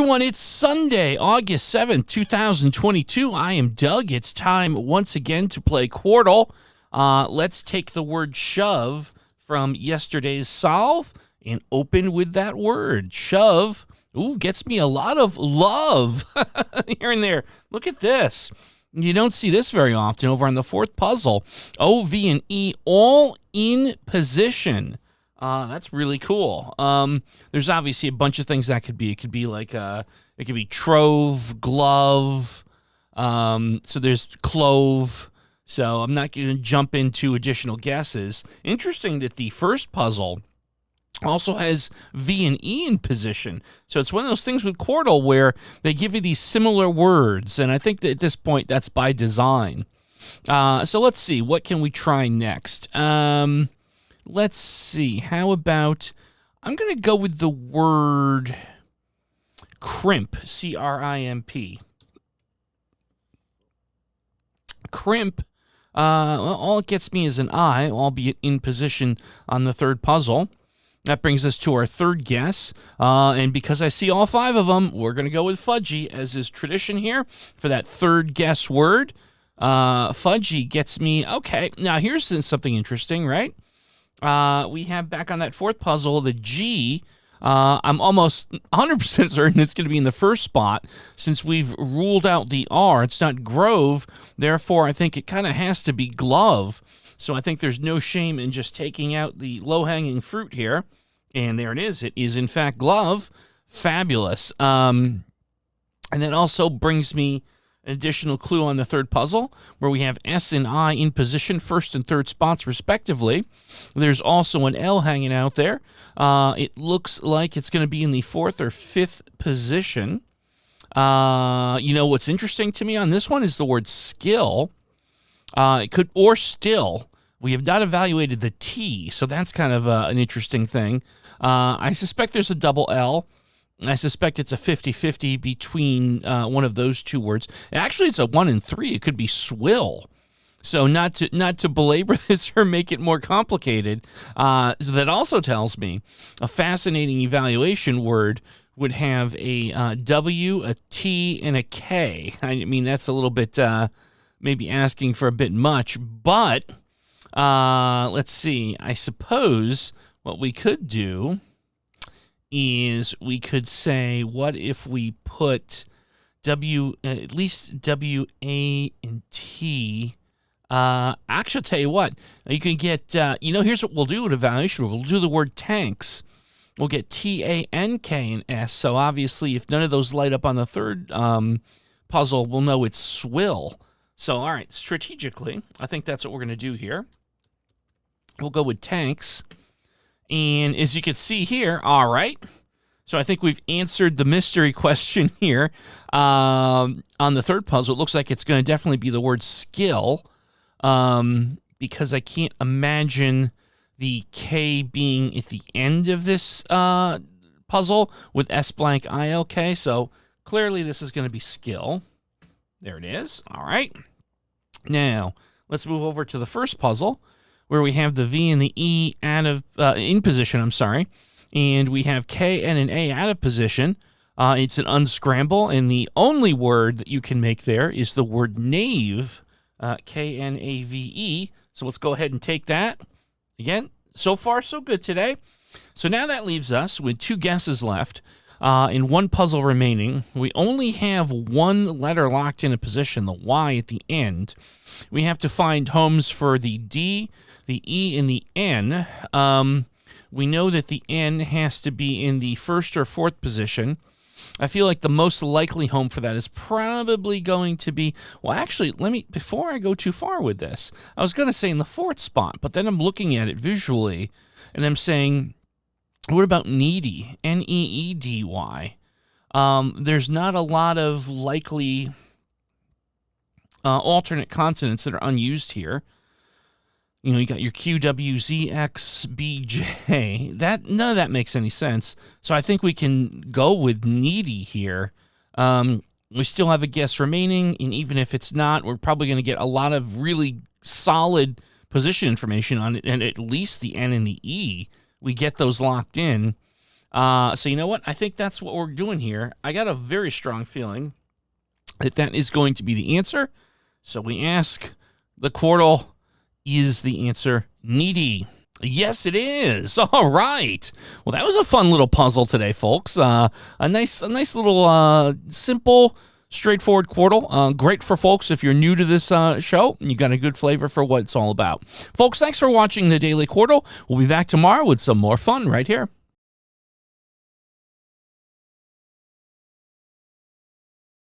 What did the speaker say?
everyone. It's Sunday, August 7th, 2022. I am Doug. It's time once again to play Quordle. Let's take the word shove from yesterday's solve and open with that word. Shove. Ooh, gets me a lot of love here and there. Look at this. You don't see this very often over on the fourth puzzle. O, V, and E all in position. That's really cool. There's obviously a bunch of things that could be. It could be like it could be trove, glove. So there's clove. So I'm not going to jump into additional guesses. Interesting that the first puzzle also has V and E in position. So it's one of those things with Quordle where they give you these similar words, and I think that at this point that's by design. So let's see, what can we try next? Let's see, how about, I'm going to go with the word crimp, C-R-I-M-P. Crimp, well, all it gets me is an I, albeit in position on the third puzzle. That brings us to our third guess, and because I see all five of them, we're going to go with fudgy, as is tradition here, for that third guess word. Fudgy gets me, okay, now here's something interesting, right? We have back on that fourth puzzle, the G. I'm almost 100% certain it's going to be in the first spot, since we've ruled out the R. It's not grove, therefore I think it kind of has to be glove. So I think there's no shame in just taking out the low-hanging fruit here. And there it is. It is, in fact, glove. Fabulous. And that also brings me an additional clue on the third puzzle, where we have S and I in position, first and third spots, respectively. There's also an L hanging out there. It looks like it's going to be in the fourth or fifth position. You know, what's interesting to me on this one is the word skill. It could, or still. We have not evaluated the T, so that's kind of an interesting thing. I suspect there's a double L. I suspect it's a 50-50 between one of those two words. Actually, it's a 1 and 3. It could be swill. So not to belabor this or make it more complicated, so that also tells me a fascinating evaluation word would have a W, a T, and a K. I mean, that's a little bit maybe asking for a bit much, but let's see. I suppose what we could do is we could say, what if we put W, at least W, A, and T. Actually, I'll tell you what. You can get, here's what we'll do with evaluation. We'll do the word tanks. We'll get T, A, N, K, and S. So obviously, if none of those light up on the third puzzle, we'll know it's swill. So, all right, strategically, I think that's what we're going to do here. We'll go with tanks. And as you can see here, all right. So I think we've answered the mystery question here. On the third puzzle, it looks like it's going to definitely be the word skill, because I can't imagine the K being at the end of this puzzle with S blank ILK. So clearly this is going to be skill. There it is. All right. Now, let's move over to the first puzzle, where we have the V and the E out of in position, and we have K, N, and A out of position. It's an unscramble, and the only word that you can make there is the word knave, K-N-A-V-E. So let's go ahead and take that. Again, so far so good today. So now that leaves us with two guesses left. And one puzzle remaining. We only have one letter locked in a position, the Y at the end. We have to find homes for the D, the E, and the N. We know that the N has to be in the first or fourth position. I feel like the most likely home for that is probably going to be, well, actually, before I go too far with this, I was going to say in the fourth spot, but then I'm looking at it visually, and I'm saying, what about needy? N-E-E-D-Y. There's not a lot of likely alternate consonants that are unused here. You know, you got your Q, W, Z, X, B, J. None of that makes any sense. So I think we can go with needy here. We still have a guess remaining, and even if it's not, we're probably going to get a lot of really solid position information on it, and at least the N and the E. We get those locked in. So you know what? I think that's what we're doing here. I got a very strong feeling that that is going to be the answer. So we ask the Quordle, is the answer needy? Yes, it is. All right. Well, that was a fun little puzzle today, folks. A nice little simple, straightforward Quordle. Great for folks if you're new to this show and you got a good flavor for what it's all about. Folks, thanks for watching the Daily Quordle. We'll be back tomorrow with some more fun right here.